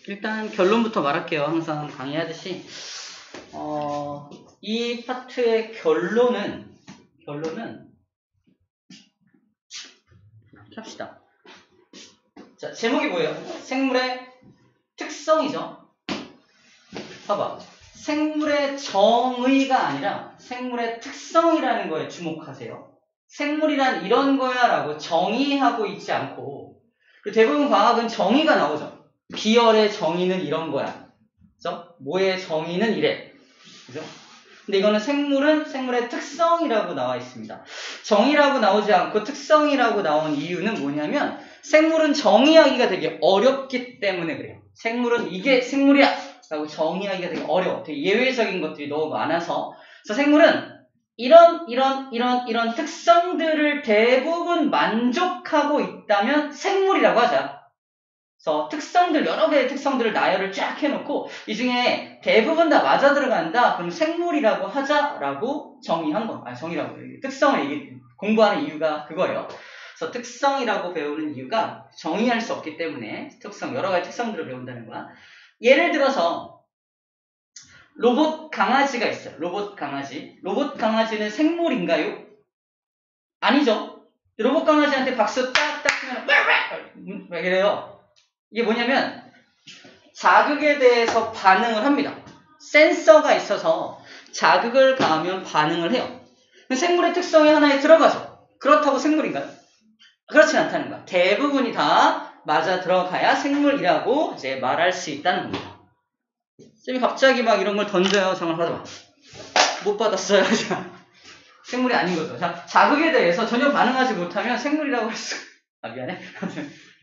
일단 결론부터 말할게요. 항상 강의하듯이 이 파트의 결론은 합시다. 자, 제목이 뭐예요? 생물의 특성이죠. 봐봐. 생물의 정의가 아니라 생물의 특성이라는 거에 주목하세요. 생물이란 이런 거야 라고 정의하고 있지 않고, 대부분 과학은 정의가 나오죠. 비열의 정의는 이런 거야. 그죠? 뭐의 정의는 이래. 그죠? 근데 이거는 생물의 특성이라고 나와 있습니다. 정의라고 나오지 않고 특성이라고 나온 이유는 뭐냐면, 생물은 정의하기가 되게 어렵기 때문에 그래요. 생물은 이게 생물이야 라고 정의하기가 되게 어려워. 되게 예외적인 것들이 너무 많아서. 그래서 생물은 이런 특성들을 대부분 만족하고 있다면 생물이라고 하자. 그래서 특성들, 여러 개의 특성들을 나열을 쫙 해놓고 이 중에 대부분 다 맞아 들어간다. 그럼 생물이라고 하자라고 정의한 거. 정의라고. 특성을 공부하는 이유가 그거예요. 그래서 특성이라고 배우는 이유가 정의할 수 없기 때문에 여러 가지 특성들을 배운다는 거야. 예를 들어서 로봇 강아지가 있어요. 로봇 강아지는 생물인가요? 아니죠. 로봇 강아지한테 박수 딱딱 치면 왜 그래요? 이게 뭐냐면 자극에 대해서 반응을 합니다. 센서가 있어서 자극을 가하면 반응을 해요. 생물의 특성이 하나에 들어가죠. 그렇다고 생물인가요? 그렇진 않다는 거야. 대부분이 다 맞아 들어가야 생물이라고 이제 말할 수 있다는 겁니다. 쌤이 갑자기 막 이런 걸 던져요. 정말 받아봐. 못 받았어요. 생물이 아닌 거죠. 자, 자극에 대해서 전혀 반응하지 못하면 생물이라고 할 수. 미안해.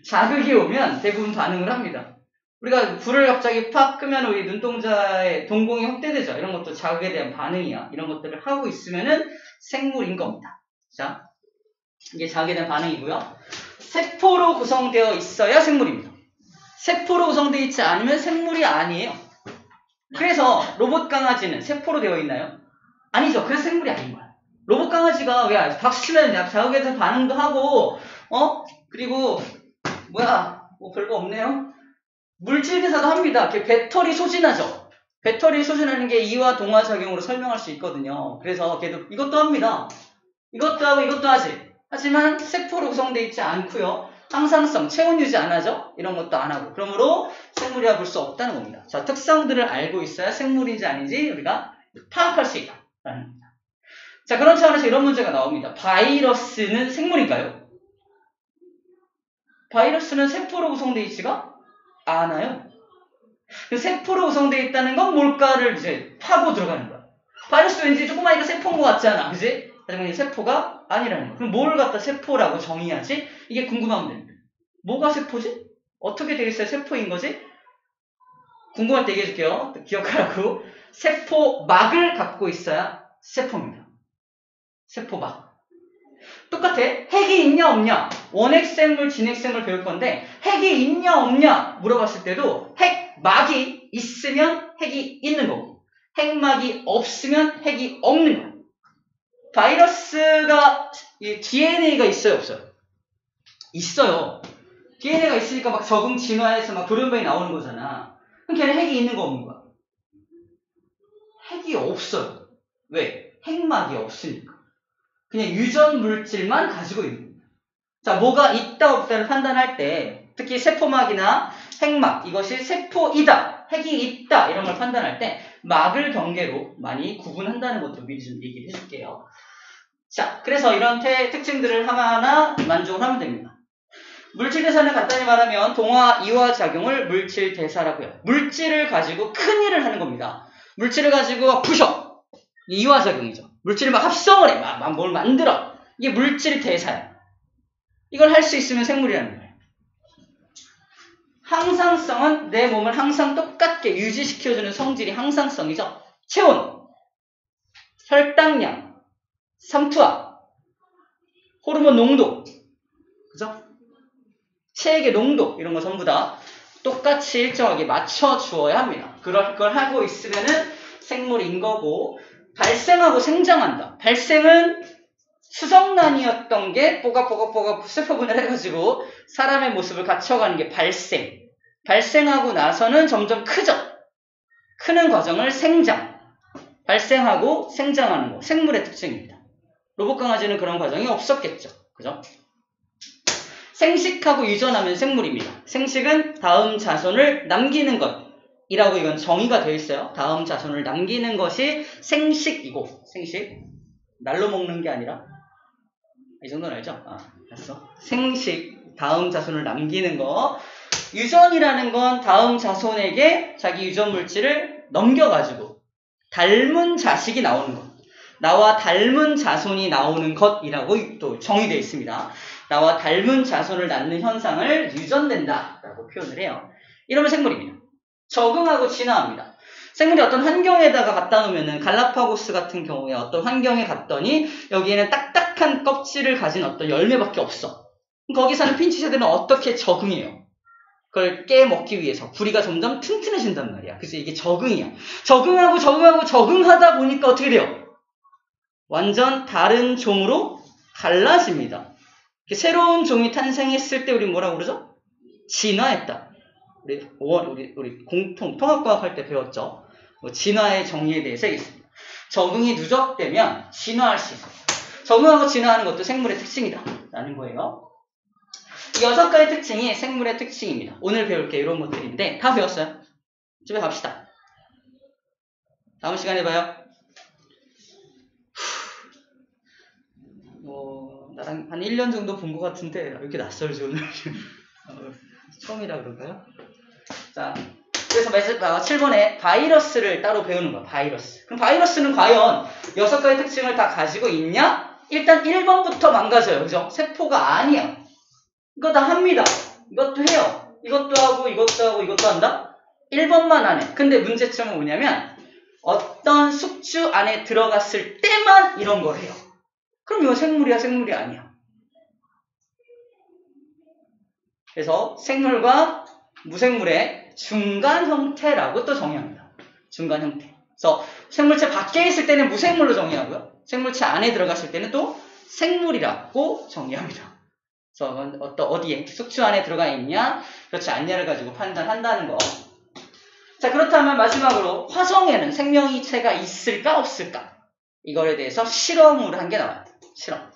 자극이 오면 대부분 반응을 합니다. 우리가 불을 갑자기 팍 끄면 우리 눈동자의 동공이 확대되죠. 이런 것도 자극에 대한 반응이야. 이런 것들을 하고 있으면은 생물인 겁니다. 자, 이게 자극에 대한 반응이고요. 세포로 구성되어 있어야 생물입니다. 세포로 구성되어 있지 않으면 생물이 아니에요. 그래서 로봇 강아지는 세포로 되어 있나요? 아니죠. 그래서 생물이 아닌 거야. 로봇 강아지가 왜 박수 치면 자극에 대한 반응도 하고, 그리고 뭐 별거 없네요. 물질 대사도 합니다. 배터리 소진하죠. 배터리 소진하는 게 이와 동화 작용으로 설명할 수 있거든요. 그래서 걔도 이것도 합니다. 이것도 하고 이것도 하지. 하지만 세포로 구성되어 있지 않고요. 항상성, 체온 유지 안 하죠? 이런 것도 안 하고. 그러므로 생물이라 볼 수 없다는 겁니다. 자, 특성들을 알고 있어야 생물인지 아닌지 우리가 파악할 수 있다라는 겁니다. 자, 그런 차원에서 이런 문제가 나옵니다. 바이러스는 생물인가요? 바이러스는 세포로 구성되어 있지가 않아요. 세포로 구성되어 있다는 건 뭘까를 이제 파고 들어가는 거야. 바이러스 왠지 조그마니까 세포인 것 같지 않아? 그지? 하지만 이 세포가 아니라는 거야. 그럼 뭘 갖다 세포라고 정의하지? 이게 궁금하면 됩니다. 뭐가 세포지? 어떻게 되겠어요? 세포인 거지? 궁금할 때 얘기해줄게요. 기억하라고. 세포막을 갖고 있어야 세포입니다. 세포막. 똑같아. 핵이 있냐 없냐. 원핵생물, 진핵생물 배울 건데 핵이 있냐 없냐 물어봤을 때도 핵막이 있으면 핵이 있는 거고 핵막이 없으면 핵이 없는 거야. 바이러스가 DNA가 있어요 없어요? 있어요. DNA가 있으니까 막 적응 진화해서 막 돌연변이 나오는 거잖아. 그럼 걔는 핵이 있는 거 없는 거야? 핵이 없어요. 왜? 핵막이 없으니까. 그냥 유전 물질만 가지고 있는 거예요. 자, 뭐가 있다 없다를 판단할 때 특히 세포막이나 핵막 이것이 세포이다, 핵이 있다 이런 걸 판단할 때 막을 경계로 많이 구분한다는 것도 미리 좀 얘기를 해줄게요. 자, 그래서 이런 특징들을 하나하나 만족을 하면 됩니다. 물질 대사는 간단히 말하면 동화 이화 작용을 물질 대사라고 해요. 물질을 가지고 큰 일을 하는 겁니다. 물질을 가지고 부셔. 이화 작용이죠. 물질을 막 합성을 해. 막 뭘 만들어. 이게 물질 대사야. 이걸 할 수 있으면 생물이라는 거예요. 항상성은 내 몸을 항상 똑같게 유지시켜주는 성질이 항상성이죠. 체온, 혈당량, 삼투압, 호르몬 농도, 그죠? 체액의 농도 이런 거 전부 다 똑같이 일정하게 맞춰 주어야 합니다. 그걸 하고 있으면은 생물인 거고 발생하고 생장한다. 발생은 수정란이었던 게 뽀각뽀각뽀각 세포분을 해가지고 사람의 모습을 갖춰가는 게 발생. 발생하고 나서는 점점 크죠. 크는 과정을 생장. 발생하고 생장하는 거. 생물의 특징입니다. 로봇 강아지는 그런 과정이 없었겠죠. 그죠? 생식하고 유전하면 생물입니다. 생식은 다음 자손을 남기는 것이라고 이건 정의가 되어 있어요. 다음 자손을 남기는 것이 생식이고, 생식. 날로 먹는 게 아니라, 이 정도는 알죠? 알았어. 생식, 다음 자손을 남기는 거. 유전이라는 건 다음 자손에게 자기 유전 물질을 넘겨가지고 닮은 자식이 나오는 것. 나와 닮은 자손이 나오는 것이라고 또 정의되어 있습니다. 나와 닮은 자손을 낳는 현상을 유전된다 라고 표현을 해요. 이러면 생물입니다. 적응하고 진화합니다. 생물이 어떤 환경에다가 갖다 놓으면은 갈라파고스 같은 경우에 어떤 환경에 갔더니 여기에는 딱딱한 껍질을 가진 어떤 열매밖에 없어. 거기 사는 핀치새들은 어떻게 적응해요? 그걸 깨먹기 위해서 부리가 점점 튼튼해진단 말이야. 그래서 이게 적응이야. 적응하고 적응하다 보니까 어떻게 돼요? 완전 다른 종으로 갈라집니다. 새로운 종이 탄생했을 때 우리 뭐라고 그러죠? 진화했다. 우리 공통 통합과학 할 때 배웠죠. 진화의 정의에 대해서 얘기했습니다. 적응이 누적되면 진화할 수 있어요. 적응하고 진화하는 것도 생물의 특징이다 라는 거예요. 이 6가지 특징이 생물의 특징입니다. 오늘 배울 게 이런 것들인데 다 배웠어요. 집에 갑시다. 다음 시간에 봐요. 나랑 한 1년 정도 본 것 같은데 왜 이렇게 낯설지 오늘? 처음이라 그런가요? 자, 그래서 7번에 바이러스를 따로 배우는 거야. 바이러스. 그럼 바이러스는 과연 6가지 특징을 다 가지고 있냐? 일단 1번부터 망가져요. 그죠? 세포가 아니야. 이거 다 합니다. 이것도 해요. 이것도 하고 이것도 하고 이것도 한다? 1번만 안 해. 근데 문제점은 뭐냐면 어떤 숙주 안에 들어갔을 때만 이런 걸 해요. 그럼 이거 생물이야, 생물이 아니야. 그래서 생물과 무생물의 중간 형태라고 또 정의합니다. 중간 형태. 그래서 생물체 밖에 있을 때는 무생물로 정의하고요. 생물체 안에 들어갔을 때는 또 생물이라고 정의합니다. 그래서 어디에 숙주 안에 들어가 있냐, 그렇지 않냐를 가지고 판단한다는 거. 자, 그렇다면 마지막으로 화성에는 생명체가 있을까 없을까? 이거에 대해서 실험을 한 게 나와요. 실험.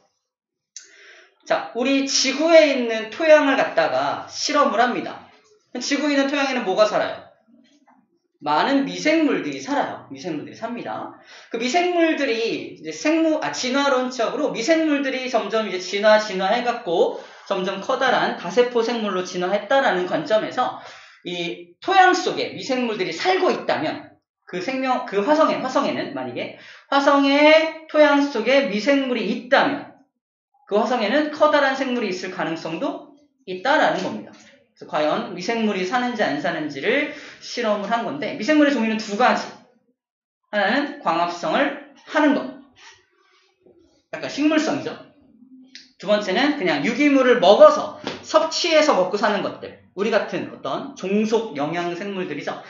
자, 우리 지구에 있는 토양을 갖다가 실험을 합니다. 지구에 있는 토양에는 뭐가 살아요? 많은 미생물들이 살아요. 미생물들이 삽니다. 그 미생물들이 이제 진화론적으로 미생물들이 점점 이제 진화해갖고 점점 커다란 다세포 생물로 진화했다라는 관점에서 이 토양 속에 미생물들이 살고 있다면 그 화성에는 만약에 화성의 토양 속에 미생물이 있다면 그 화성에는 커다란 생물이 있을 가능성도 있다라는 겁니다. 그래서 과연 미생물이 사는지 안 사는지를 실험을 한 건데 미생물의 종류는 2가지. 하나는 광합성을 하는 것. 약간 식물성이죠. 2번째는 그냥 유기물을 먹어서 섭취해서 먹고 사는 것들. 우리 같은 어떤 종속 영양 생물들이죠.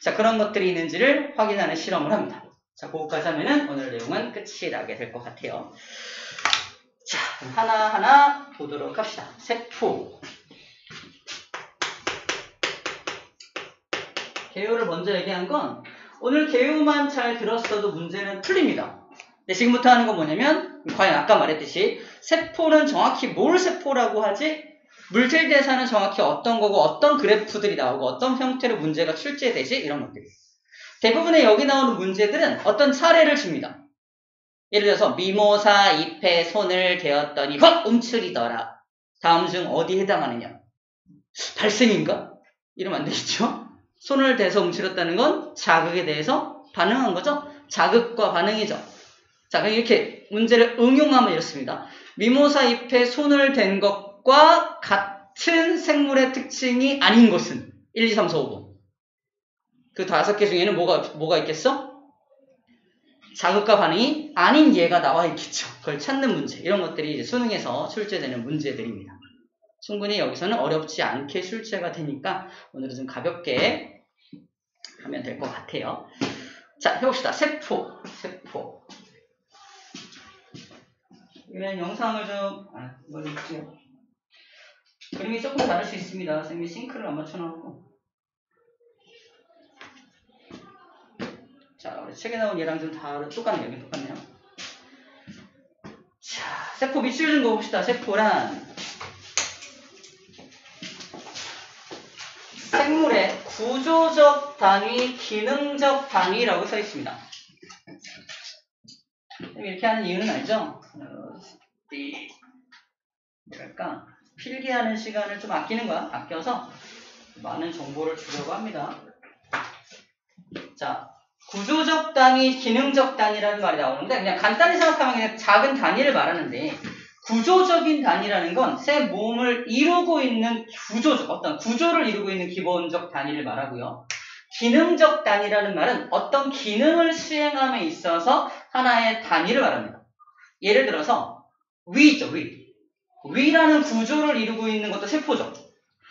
자, 그런 것들이 있는지를 확인하는 실험을 합니다. 자, 그거까지 하면은 오늘 내용은 끝이 나게 될 것 같아요. 자, 하나하나 보도록 합시다. 세포. 개요를 먼저 얘기한 건 오늘 개요만 잘 들었어도 문제는 풀립니다. 근데 지금부터 하는 건 뭐냐면 과연 아까 말했듯이 세포는 정확히 뭘 세포라고 하지? 물질대사는 정확히 어떤 거고 어떤 그래프들이 나오고 어떤 형태로 문제가 출제되지? 이런 것들이. 대부분의 여기 나오는 문제들은 어떤 사례를 줍니다. 예를 들어서 미모사 잎에 손을 대었더니 헉! 움츠리더라. 다음 중 어디 해당하느냐? 발생인가? 이러면 안 되겠죠? 손을 대서 움츠렸다는 건 자극에 대해서 반응한 거죠? 자극과 반응이죠. 자, 그럼 이렇게 문제를 응용하면 이렇습니다. 미모사 잎에 손을 댄 것과 같은 생물의 특징이 아닌 것은 1, 2, 3, 4, 5번. 그 5개 중에는 뭐가 있겠어? 자극과 반응이 아닌 예가 나와 있겠죠. 그걸 찾는 문제. 이런 것들이 이제 수능에서 출제되는 문제들입니다. 충분히 여기서는 어렵지 않게 출제가 되니까 오늘은 좀 가볍게 하면 될 것 같아요. 자, 해봅시다. 세포. 이런 영상을 이걸 찍어요. 그림이 조금 다를 수 있습니다. 선생님이 싱크를 안 맞춰놓고. 자, 우리 책에 나온 얘랑 좀 똑같네요. 여기 똑같네요. 자, 세포 밑줄 좀 그어봅시다. 세포란 생물의 구조적 단위, 기능적 단위라고 써 있습니다. 이렇게 하는 이유는 알죠? 뭐랄까, 필기하는 시간을 좀 아끼는 거야. 아껴서 많은 정보를 주려고 합니다. 자, 구조적 단위, 기능적 단위라는 말이 나오는데 그냥 간단히 생각하면 그냥 작은 단위를 말하는데 구조적인 단위라는 건 새 몸을 이루고 있는 어떤 구조를 이루고 있는 기본적 단위를 말하고요. 기능적 단위라는 말은 어떤 기능을 수행함에 있어서 하나의 단위를 말합니다. 예를 들어서 위 있죠, 위. 위라는 구조를 이루고 있는 것도 세포죠.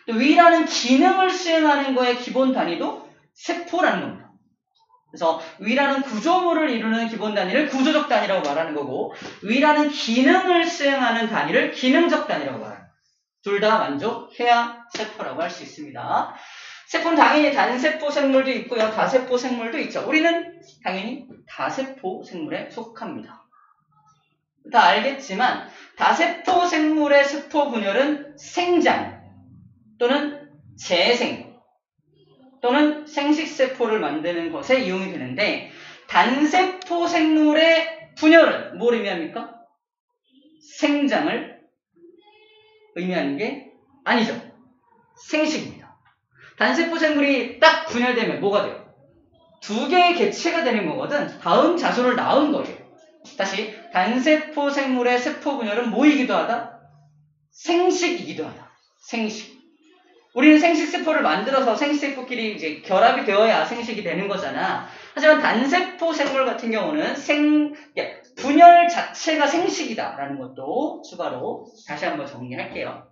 또 위라는 기능을 수행하는 거의 기본 단위도 세포라는 겁니다. 그래서 위라는 구조물을 이루는 기본 단위를 구조적 단위라고 말하는 거고 위라는 기능을 수행하는 단위를 기능적 단위라고 말합니다. 둘 다 만족해야 세포라고 할 수 있습니다. 세포는 당연히 단세포 생물도 있고요. 다세포 생물도 있죠. 우리는 당연히 다세포 생물에 속합니다. 다 알겠지만 다세포 생물의 세포 분열은 생장 또는 재생 또는 생식세포를 만드는 것에 이용이 되는데 단세포 생물의 분열은 뭘 의미합니까? 생장을 의미하는 게 아니죠. 생식입니다. 단세포 생물이 딱 분열되면 뭐가 돼요? 두 개의 개체가 되는 거거든. 다음 자손을 낳은 거예요. 다시 단세포 생물의 세포 분열은 뭐이기도 하다? 생식이기도 하다. 생식. 우리는 생식세포를 만들어서 생식세포끼리 이제 결합이 되어야 생식이 되는 거잖아. 하지만 단세포 생물 같은 경우는 분열 자체가 생식이다라는 것도 추가로 다시 한번 정리할게요.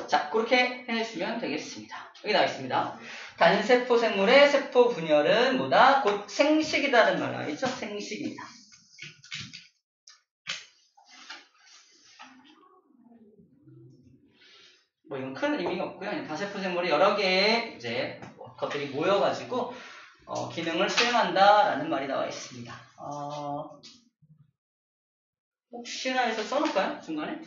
자, 그렇게 해주시면 되겠습니다. 여기 나와 있습니다. 단세포 생물의 세포 분열은 뭐다? 곧 생식이다라는 말 나와 있죠? 생식입니다. 뭐 이건 큰 의미가 없고요. 다세포 생물이 여러 개의 이제 것들이 모여가지고 기능을 수행한다라는 말이 나와 있습니다. 혹시나 해서 써놓을까요? 중간에?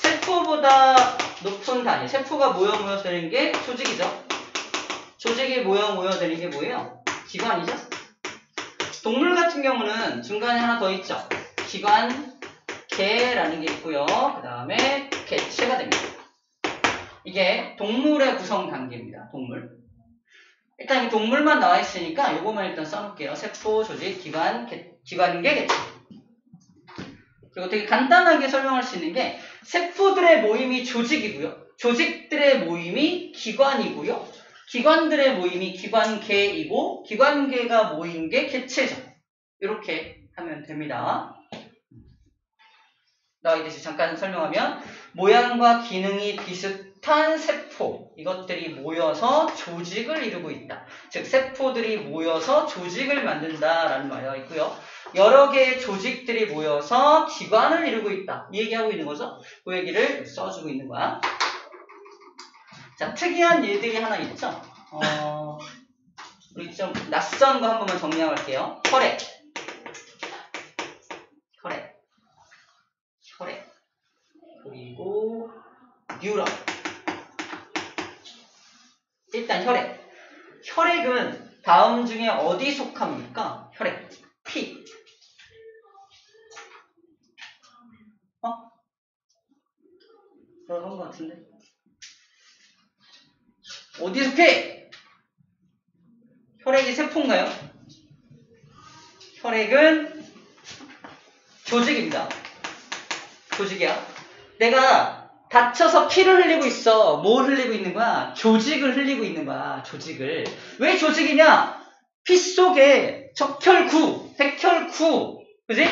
세포보다 높은 단위, 세포가 모여 되는 게 조직이죠. 조직이 모여 되는 게 뭐예요? 기관이죠. 동물 같은 경우는 중간에 하나 더 있죠. 기관계라는 게 있고요. 그 다음에 개체가 됩니다. 이게 동물의 구성 단계입니다. 동물. 일단 이 동물만 나와 있으니까 이거만 일단 써놓을게요. 세포, 조직, 기관계, 개체. 그리고 되게 간단하게 설명할 수 있는 게 세포들의 모임이 조직이고요. 조직들의 모임이 기관이고요. 기관들의 모임이 기관계이고 기관계가 모인 게 개체죠. 이렇게 하면 됩니다. 나와 있듯이 잠깐 설명하면 모양과 기능이 비슷한 세포 이것들이 모여서 조직을 이루고 있다. 즉 세포들이 모여서 조직을 만든다라는 말이 있고요. 여러 개의 조직들이 모여서 기관을 이루고 있다. 이 얘기하고 있는 거죠. 그 얘기를 써주고 있는 거야. 자, 특이한 예들이 하나 있죠. 우리 좀 낯선 거 한 번만 정리할게요. 혈액. 그리고 뉴런. 일단 혈액. 혈액은 다음 중에 어디 속합니까? 혈액. 피. 그런 것 같은데. 어디 속해? 혈액이 세포인가요? 혈액은 조직입니다. 조직이야. 내가 다쳐서 피를 흘리고 있어. 뭘 흘리고 있는 거야? 조직을 흘리고 있는 거야. 조직을. 왜 조직이냐? 피 속에 적혈구, 백혈구, 그지?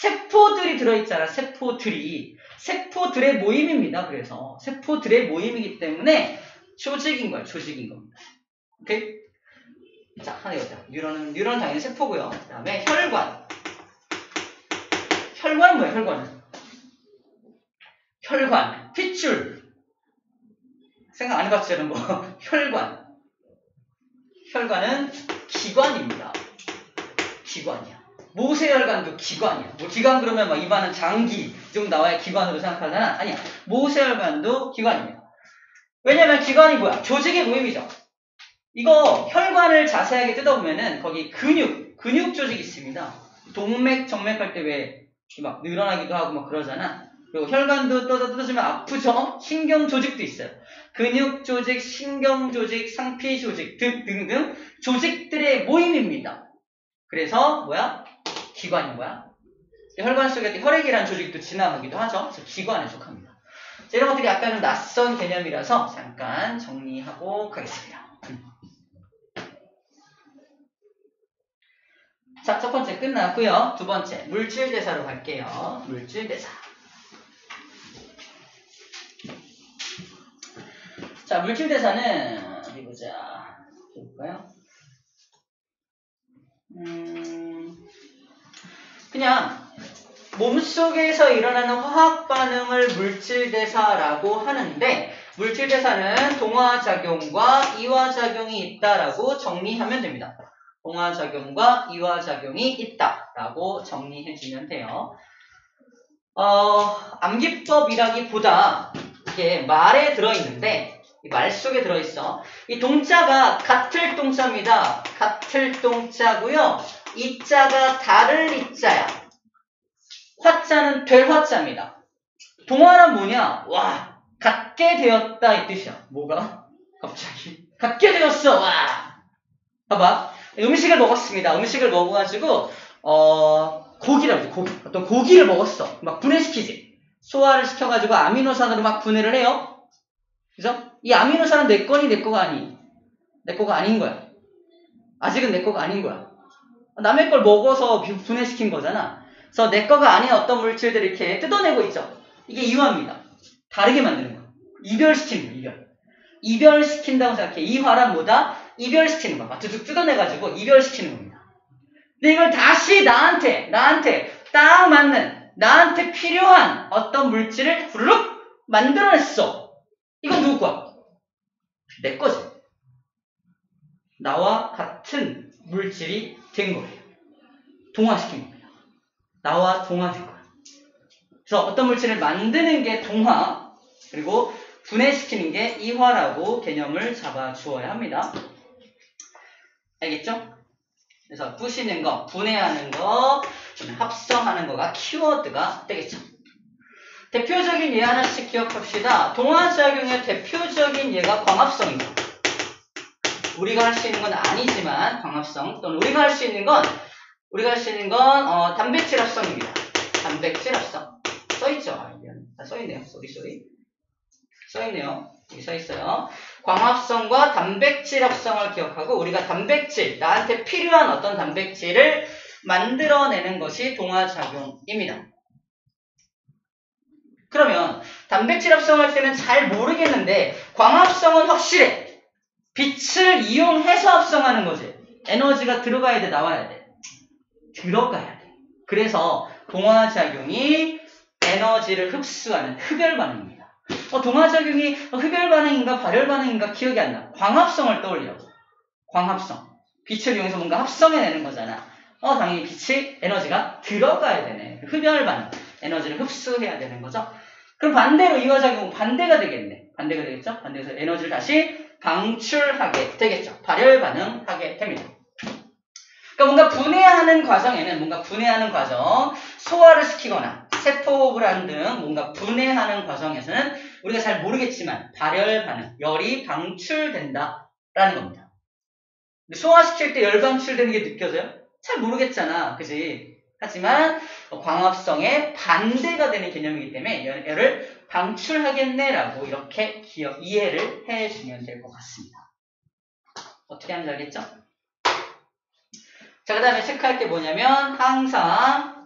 세포들이 들어있잖아. 세포들이. 세포들의 모임입니다. 그래서 세포들의 모임이기 때문에 조직인 거야. 조직인 겁니다. 오케이? 자, 하나 여자. 뉴런은 당연히 세포고요. 그 다음에 혈관. 혈관은 뭐야? 혈관. 핏줄. 생각 안 해봤죠? 이런 거. 혈관. 혈관은 기관입니다. 기관이야. 모세혈관도 기관이야. 뭐 기관 그러면 막 입안은 장기 좀 나와야 기관으로 생각하잖아. 아니야. 모세혈관도 기관입니다. 왜냐면 기관이 뭐야? 조직의 모임이죠. 이거 혈관을 자세하게 뜯어보면은 거기 근육 조직이 있습니다. 동맥, 정맥 할 때 왜 막 늘어나기도 하고 막 그러잖아. 그리고 혈관도 뜯어주면 아프죠? 신경 조직도 있어요. 근육 조직, 신경 조직, 상피 조직 등등등 조직들의 모임입니다. 그래서 뭐야? 기관인 거야. 혈관 속에 혈액이라는 조직도 지나가기도 하죠. 그래서 기관에 속합니다. 자, 이런 것들이 약간 좀 낯선 개념이라서 잠깐 정리하고 가겠습니다. 자, 첫 번째 끝났고요. 두 번째 물질대사로 갈게요. 물질대사. 자, 물질대사는 어디 보자. 볼까요? 그냥 몸속에서 일어나는 화학 반응을 물질대사라고 하는데 물질대사는 동화작용과 이화작용이 있다라고 정리하면 됩니다. 동화작용과 이화작용이 있다라고 정리해주면 돼요. 암기법이라기보다 이게 말에 들어있는데 이 말 속에 들어있어. 이 동자가 같을 동자입니다. 같을 동자고요. 이자가 다를 이자야. 화자는 될 화자입니다. 동화는 뭐냐? 와, 같게 되었다 이 뜻이야. 뭐가? 갑자기 같게 되었어. 와, 봐봐. 음식을 먹었습니다. 음식을 먹어가지고 고기라고 고기. 어떤 고기를 먹었어. 막 분해시키지. 소화를 시켜가지고 아미노산으로 막 분해를 해요. 그죠? 이 아미노산은 내 거니 내 거가 아니? 내 거가 아닌 거야. 아직은 내 거가 아닌 거야. 남의 걸 먹어서 분해시킨 거잖아. 그래서 내 거가 아닌 어떤 물질들을 이렇게 뜯어내고 있죠. 이게 이화입니다. 다르게 만드는 거. 이별시키는 거. 이별시킨다고 생각해. 이화란 뭐다? 이별시키는 거. 두둑 뜯어내가지고 이별시키는 겁니다. 근데 이걸 다시 나한테 딱 맞는, 나한테 필요한 어떤 물질을 후루룩 만들어냈어. 이건 누구 거야? 내 거지. 나와 같은 물질이 된 거예요. 동화시킨 겁니다. 나와 동화된 거야. 그래서 어떤 물질을 만드는 게 동화, 그리고 분해시키는 게 이화라고 개념을 잡아주어야 합니다. 알겠죠? 그래서 부시는 거, 분해하는 거, 합성하는 거가 키워드가 되겠죠. 대표적인 예 하나씩 기억합시다. 동화작용의 대표적인 예가 광합성입니다. 우리가 할 수 있는 건 아니지만 광합성, 또는 우리가 할 수 있는 건 단백질 합성입니다. 단백질 합성. 써있죠? 써있네요. 쏘리. 써있네요. 여기 써있어요. 광합성과 단백질 합성을 기억하고 우리가 단백질, 나한테 필요한 어떤 단백질을 만들어내는 것이 동화작용입니다. 그러면 단백질 합성할 때는 잘 모르겠는데 광합성은 확실해. 빛을 이용해서 합성하는 거지. 에너지가 들어가야 돼, 나와야 돼? 들어가야 돼. 그래서 동화작용이 에너지를 흡수하는 흡열 반응입니다. 동화작용이 흡열 반응인가 발열 반응인가 기억이 안 나. 광합성을 떠올리라고. 광합성. 빛을 이용해서 뭔가 합성해내는 거잖아. 당연히 빛이 에너지가 들어가야 되네. 흡열 반응. 에너지를 흡수해야 되는 거죠. 그럼 반대로 이화작용은 반대가 되겠네. 반대가 되겠죠? 반대에서 에너지를 다시 방출하게 되겠죠. 발열 반응하게 됩니다. 그러니까 뭔가 분해하는 과정, 소화를 시키거나 세포불안 등 뭔가 분해하는 과정에서는 우리가 잘 모르겠지만 발열 반응, 열이 방출된다라는 겁니다. 소화시킬 때 열 방출되는 게 느껴져요? 잘 모르겠잖아. 그지? 하지만 광합성의 반대가 되는 개념이기 때문에 열을 방출하겠네라고 이렇게 이해를 해주면 될 것 같습니다. 어떻게 하는지 알겠죠? 자, 그 다음에 체크할 게 뭐냐면 항상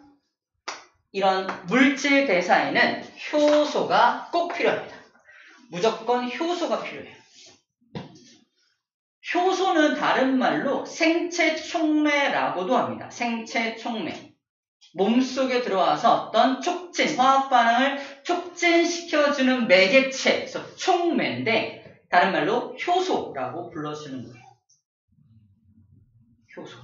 이런 물질 대사에는 효소가 꼭 필요합니다. 무조건 효소가 필요해요. 효소는 다른 말로 생체 촉매라고도 합니다. 생체 촉매. 몸속에 들어와서 어떤 촉진, 화학 반응을 촉진시켜주는 매개체, 그래서 촉매인데 다른 말로 효소라고 불러주는 거예요. 효소.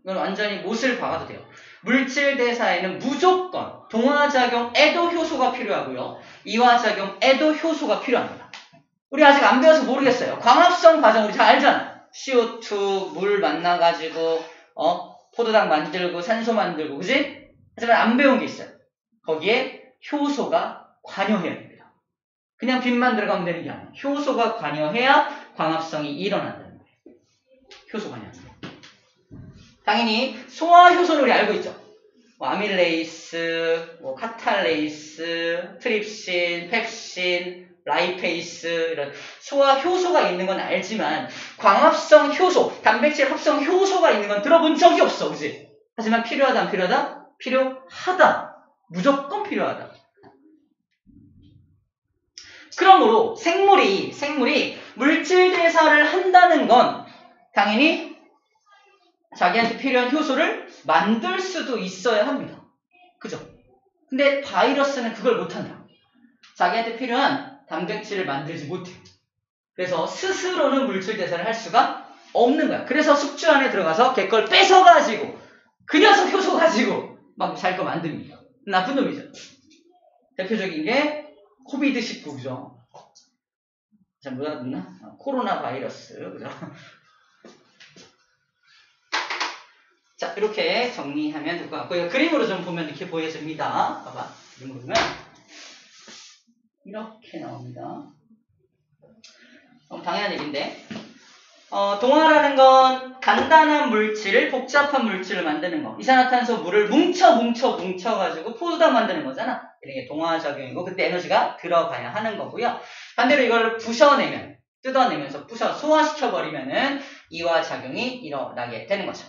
이건 완전히 못을 박아도 돼요. 물질 대사에는 무조건 동화작용에도 효소가 필요하고요. 이화작용에도 효소가 필요합니다. 우리 아직 안 배워서 모르겠어요. 광합성 과정 우리 잘 알잖아. CO2 물 만나가지고 포도당 만들고 산소 만들고 그지? 하지만 안 배운 게 있어요. 거기에 효소가 관여해야 됩니다. 그냥 빛만 들어가면 되는 게 아니에요. 효소가 관여해야 광합성이 일어난다는 거예요. 효소 관여. 당연히 소화효소는 우리 알고 있죠. 아밀레이스, 카탈레이스, 트립신, 펩신, 라이페이스 이런 소화효소가 있는 건 알지만 광합성 효소, 단백질 합성 효소가 있는 건 들어본 적이 없어. 그치? 하지만 필요하다 안 필요하다? 필요하다. 무조건 필요하다. 그러므로 생물이 물질 대사를 한다는 건 당연히 자기한테 필요한 효소를 만들 수도 있어야 합니다. 그죠? 근데 바이러스는 그걸 못한다. 자기한테 필요한 단백질을 만들지 못해. 그래서 스스로는 물질 대사를 할 수가 없는 거야. 그래서 숙주 안에 들어가서 걔 걸 뺏어가지고 그 녀석 효소 가지고 막 잘 거 만듭니다. 나쁜 놈이죠. 대표적인 게 코비드19죠. 잘 못 알아듣나? 코로나 바이러스. 그죠? 자, 이렇게 정리하면 될 것 같고요. 그림으로 좀 보면 이렇게 보여집니다. 봐봐. 그림으로 보면 이렇게 나옵니다. 당연한 얘기인데 동화라는 건 간단한 물질을 복잡한 물질을 만드는 거. 이산화탄소 물을 뭉쳐가지고 포도당 만드는 거잖아. 이런 게 동화작용이고 그때 에너지가 들어가야 하는 거고요. 반대로 이걸 부셔내면 뜯어내면서 소화시켜버리면은 이화작용이 일어나게 되는 거죠.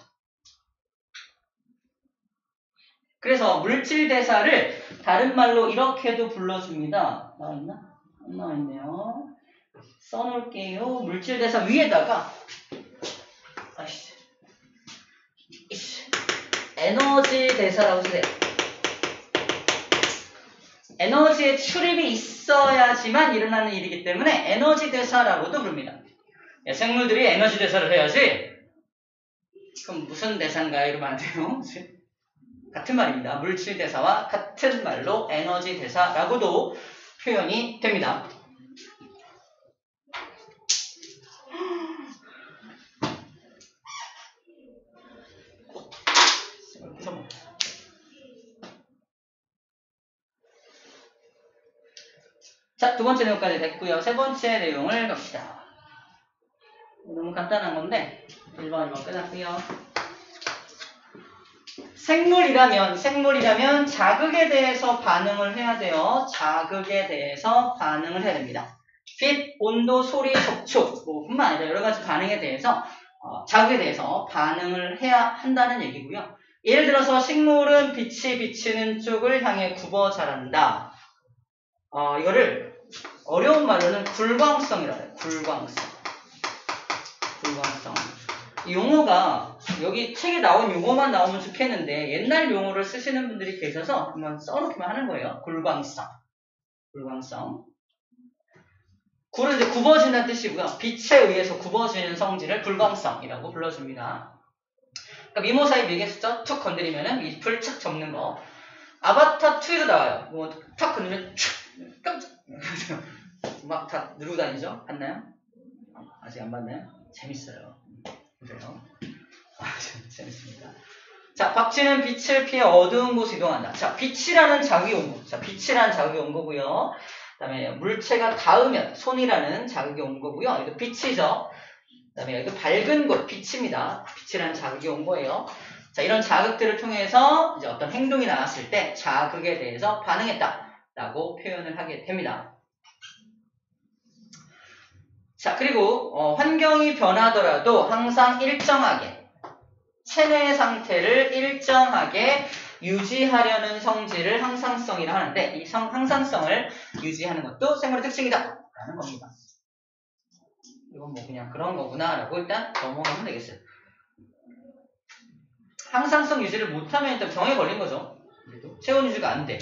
그래서 물질 대사를 다른 말로 이렇게도 불러줍니다. 나와있나? 안 나와있네요. 써놓을게요. 물질 대사 위에다가 에너지 대사라고 쓰세요. 에너지의 출입이 있어야지만 일어나는 일이기 때문에 에너지 대사라고도 부릅니다. 생물들이 에너지 대사를 해야지 그럼 무슨 대사인가요? 이러면 안 돼요. 같은 말입니다. 물질 대사와 같은 말로 에너지 대사라고도 표현이 됩니다. 자, 두 번째 내용까지 됐고요. 세 번째 내용을 갑시다. 너무 간단한 건데 1번 끝났고요. 생물이라면 자극에 대해서 반응을 해야 돼요. 자극에 대해서 반응을 해야 됩니다. 빛, 온도, 소리, 접촉 뿐만 아니라 여러 가지 반응에 대해서 자극에 대해서 반응을 해야 한다는 얘기고요. 예를 들어서 식물은 빛이 비치는 쪽을 향해 굽어 자란다. 이거를 어려운 말로는 굴광성이라고 해요. 굴광성. 이 용어가 여기 책에 나온 용어만 나오면 좋겠는데 옛날 용어를 쓰시는 분들이 계셔서 한번 써놓기만 하는 거예요. 굴광성. 굴은 이제 굽어진다는 뜻이고요. 빛에 의해서 굽어지는 성질을 굴광성이라고 불러줍니다. 그러니까 미모사의 미개수죠. 툭 건드리면은 잎을 착 접는 거. 아바타 2에도 나와요. 탁 건드리면 촥 깜짝 막 다 누르고 다니죠? 봤나요? 아직 안 봤나요? 재밌어요. 보세요. 재밌습니다. 자, 박쥐는 빛을 피해 어두운 곳으로 이동한다. 자, 빛이라는 자극이 온 거. 자, 빛이라는 자극이 온 거고요. 그 다음에 물체가 닿으면 손이라는 자극이 온 거고요. 이거 빛이죠. 그 다음에 이거 밝은 곳, 빛입니다. 빛이라는 자극이 온 거예요. 자, 이런 자극들을 통해서 이제 어떤 행동이 나왔을 때 자극에 대해서 반응했다라고 표현을 하게 됩니다. 자, 그리고 환경이 변하더라도 항상 일정하게 체내 상태를 일정하게 유지하려는 성질을 항상성이라 하는데 이 항상성을 유지하는 것도 생물의 특징이다 라는 겁니다. 이건 뭐 그냥 그런 거구나 라고 일단 넘어가면 되겠어요. 항상성 유지를 못하면 일단 병에 걸린 거죠. 체온 유지가 안 돼.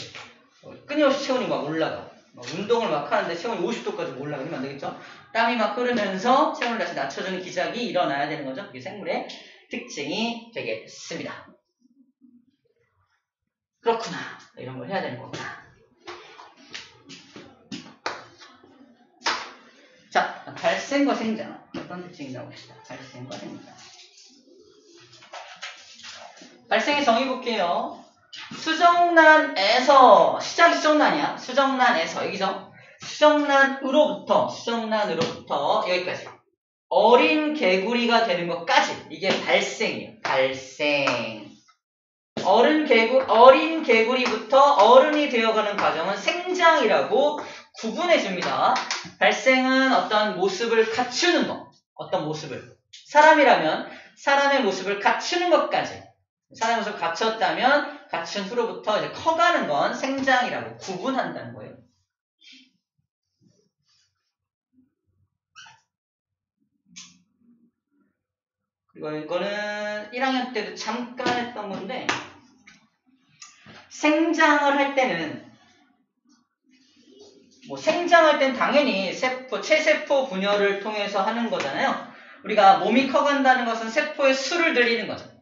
끊임없이 체온이 막 올라가. 운동을 막 하는데 체온이 50도까지 올라가면 안 되겠죠? 땀이 막 흐르면서 체온을 다시 낮춰주는 기작이 일어나야 되는 거죠. 그게 생물의 특징이 되겠습니다. 그렇구나. 이런 걸 해야 되는 거구나. 자, 발생과 생장. 어떤 특징이라고 봅시다. 발생과 생장. 발생의 정의 볼게요. 수정란에서, 시작이 수정란이야. 수정란에서, 여기죠? 수정란으로부터 여기까지. 어린 개구리가 되는 것까지. 이게 발생이에요. 발생. 어린 개구리부터 어른이 되어가는 과정은 생장이라고 구분해 줍니다. 발생은 어떤 모습을 갖추는 것. 어떤 모습을. 사람이라면 사람의 모습을 갖추는 것까지. 사람의 모습을 갖췄다면 갖춘 후로부터 이제 커가는 건 생장이라고 구분한다는 거예요. 그리고 이거는 1학년 때도 잠깐 했던 건데 생장을 할 때는 생장할 땐 당연히 체세포 분열을 통해서 하는 거잖아요. 우리가 몸이 커간다는 것은 세포의 수를 늘리는 거죠.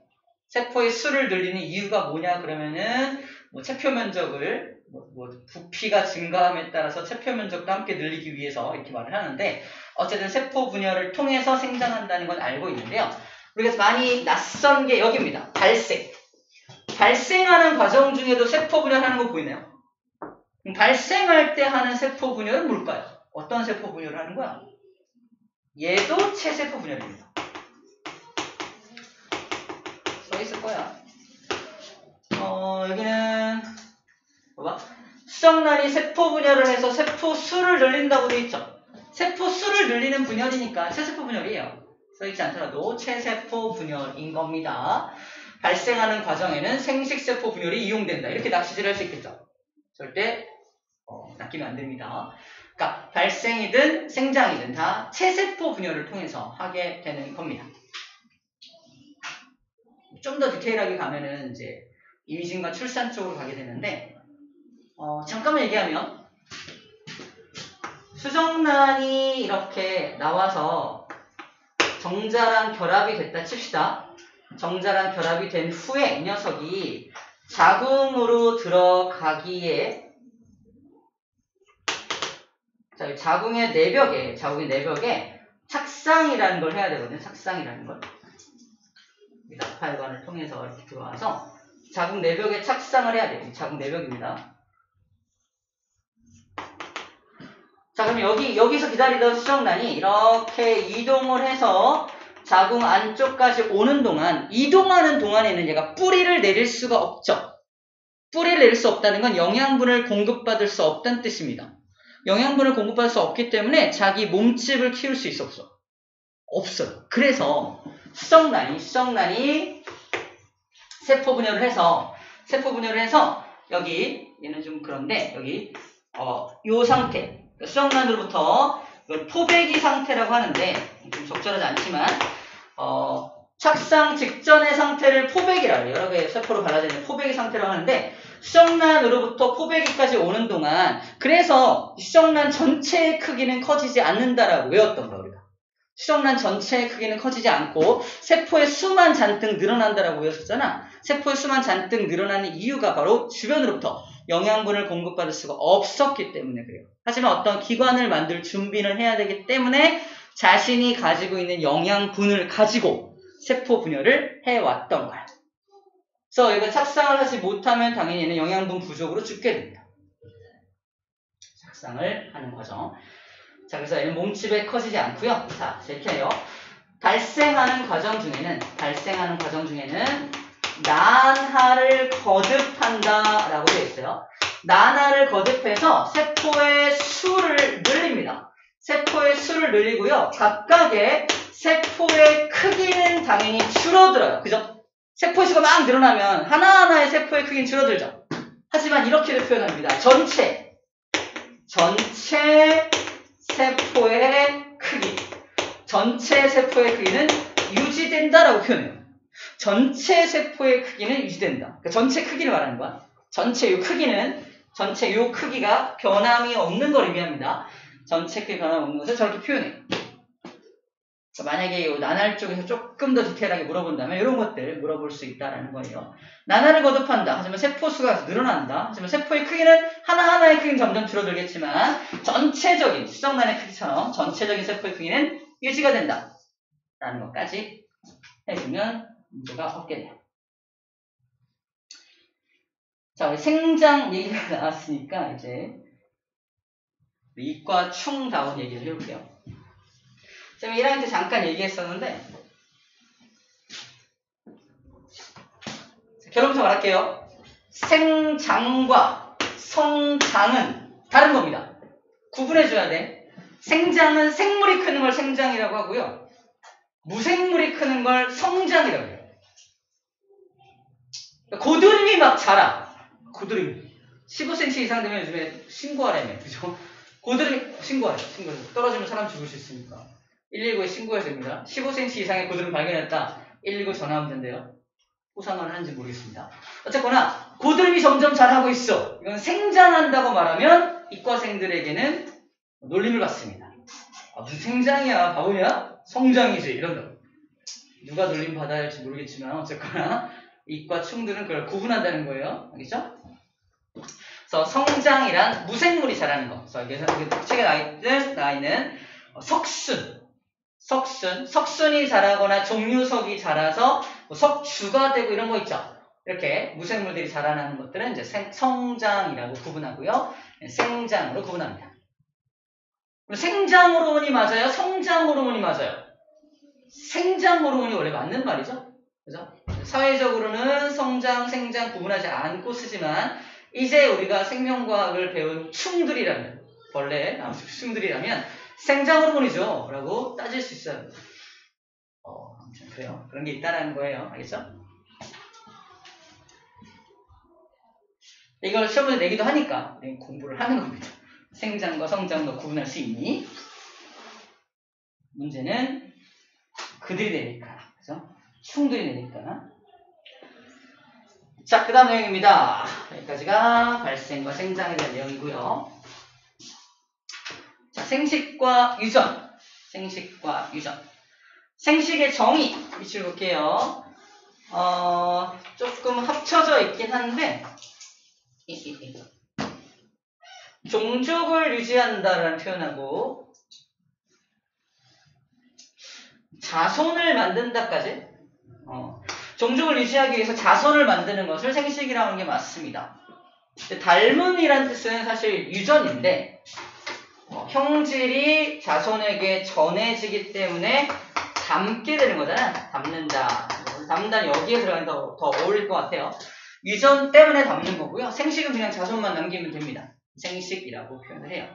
세포의 수를 늘리는 이유가 뭐냐 그러면은 체표 면적을 부피가 증가함에 따라서 체표 면적도 함께 늘리기 위해서 이렇게 말을 하는데 어쨌든 세포 분열을 통해서 생장한다는 건 알고 있는데요. 우리가 많이 낯선 게 여기입니다. 발생. 발생하는 과정 중에도 세포 분열하는 거 보이나요? 발생할 때 하는 세포 분열은 뭘까요? 어떤 세포 분열을 하는 거야? 얘도 체세포 분열입니다. 써 있을 거야. 여기는 봐봐. 수정란이 세포 분열을 해서 세포 수를 늘린다고 되어 있죠. 세포 수를 늘리는 분열이니까 체세포 분열이에요. 써있지 않더라도 체세포 분열인 겁니다. 발생하는 과정에는 생식세포 분열이 이용된다. 이렇게 낚시질할 수 있겠죠. 절대 낚이면 안 됩니다. 그러니까 발생이든 생장이든 다 체세포 분열을 통해서 하게 되는 겁니다. 좀 더 디테일하게 가면은 이제 임신과 출산 쪽으로 가게 되는데 잠깐만 얘기하면 수정란이 이렇게 나와서 정자랑 결합이 됐다 칩시다. 정자랑 결합이 된 후에 이 녀석이 자궁으로 들어가기에 자궁의 내벽에 착상이라는 걸 해야 되거든요. 착상이라는 걸. 나팔관을 통해서 이렇게 들어와서 자궁 내벽에 착상을 해야 돼요. 자궁 내벽입니다. 자, 그럼 여기서 기다리던 수정란이 이렇게 이동을 해서 자궁 안쪽까지 오는 동안, 이동하는 동안에는 얘가 뿌리를 내릴 수가 없죠. 뿌리를 내릴 수 없다는 건 영양분을 공급받을 수 없다는 뜻입니다. 영양분을 공급받을 수 없기 때문에 자기 몸집을 키울 수 있어 없어? 없어요. 그래서 수정란이 세포 분열을 해서 여기 얘는 좀 그런데 여기 요 상태 수정란으로부터 이걸 포배기 상태라고 하는데 좀 적절하지 않지만 착상 직전의 상태를 포배기라고 해요. 여러 개의 세포로 갈라져 있는 포배기 상태라고 하는데 수정란으로부터 포배기까지 오는 동안 그래서 수정란 전체의 크기는 커지지 않는다라고 외웠던 거예요. 우리가. 수정란 전체의 크기는 커지지 않고 세포의 수만 잔뜩 늘어난다라고 외웠었잖아. 세포의 수만 잔뜩 늘어나는 이유가 바로 주변으로부터 영양분을 공급받을 수가 없었기 때문에 그래요. 하지만 어떤 기관을 만들 준비를 해야 되기 때문에 자신이 가지고 있는 영양분을 가지고 세포 분열을 해왔던 거야. 그래서 얘가 착상을 하지 못하면 당연히 얘는 영양분 부족으로 죽게 됩니다. 착상을 하는 과정. 자, 그래서 얘는 몸집에 커지지 않고요. 자, 이렇게 해요. 발생하는 과정 중에는 난하를 거듭한다라고 되어 있어요. 난하를 거듭해서 세포의 수를 늘립니다. 세포의 수를 늘리고요. 각각의 세포의 크기는 당연히 줄어들어요. 그죠? 세포의 수가 막 늘어나면 하나하나의 세포의 크기는 줄어들죠. 하지만 이렇게도 표현합니다. 전체 세포의 크기. 전체 세포의 크기는 유지된다라고 표현해요. 전체 세포의 크기는 유지된다. 그러니까 전체 크기를 말하는 거야. 전체 이 크기는 전체 요 크기가 변함이 없는 걸 의미합니다. 전체 크기 변함이 없는 것을 저렇게 표현해요. 만약에 이 나날 쪽에서 조금 더 디테일하게 물어본다면 이런 것들 물어볼 수 있다라는 거예요. 나날을 거듭한다. 하지만 세포수가 늘어난다. 하지만 세포의 크기는 하나하나의 크기는 점점 줄어들겠지만 전체적인 수정란의 크기처럼 전체적인 세포의 크기는 유지가 된다. 라는 것까지 해주면 문제가 없게 돼요. 자, 우리 생장 얘기가 나왔으니까 이제 이과 충다운 얘기를 해볼게요. 제가 1학년 때 잠깐 얘기했었는데 결론부터 말할게요. 생장과 성장은 다른 겁니다. 구분해줘야 돼. 생장은 생물이 크는 걸 생장이라고 하고요. 무생물이 크는 걸 성장이라고 해요. 고드름이 막 자라. 고드름이 15cm 이상 되면 요즘에 신고하라며. 그죠? 고드름이 신고하래. 떨어지면 사람 죽을 수 있으니까. 119에 신고해야 됩니다. 15cm 이상의 고드름 발견했다. 119 전화하면 된대요. 호상을 하는지 모르겠습니다. 어쨌거나 고드름이 점점 자라고 있어. 이건 생장한다고 말하면 이과생들에게는 놀림을 받습니다. 아, 무슨 생장이야? 바보냐? 성장이지. 이런다. 누가 놀림 받아야 할지 모르겠지만 어쨌거나 이과 충들은 그걸 구분한다는 거예요. 알겠죠? 그래서 성장이란 무생물이 자라는 거. 그래서 책에 나와 있는 석순이 자라거나 종류석이 자라서 석주가 되고 이런 거 있죠. 이렇게 무생물들이 자라나는 것들은 이제 성장이라고 구분하고요. 생장으로 구분합니다. 생장 호르몬이 맞아요? 성장 호르몬이 맞아요? 생장 호르몬이 원래 맞는 말이죠. 그죠? 사회적으로는 성장, 생장 구분하지 않고 쓰지만 이제 우리가 생명과학을 배운 충들이라면 벌레, 충들이라면 생장 호르몬이죠. 라고 따질 수 있어요. 아무튼 그래요. 그런 게 있다라는 거예요. 알겠죠? 이걸 시험에 내기도 하니까 공부를 하는 겁니다. 생장과 성장도 구분할 수 있니? 문제는 그들이 내니까. 그죠? 충들이 내니까. 자, 그 다음 내용입니다. 여기까지가 발생과 생장에 대한 내용이고요. 자, 생식과 유전. 생식의 정의 위치를 볼게요. 조금 합쳐져 있긴 한데 종족을 유지한다라는 표현하고 자손을 만든다까지 종족을 유지하기 위해서 자손을 만드는 것을 생식이라고 하는 게 맞습니다. 닮음이란 뜻은 사실 유전인데 형질이 자손에게 전해지기 때문에 닮게 되는 거잖아요. 닮는다는 여기에 들어가면 더 어울릴 것 같아요. 유전 때문에 닮는 거고요. 생식은 그냥 자손만 남기면 됩니다. 생식이라고 표현을 해요.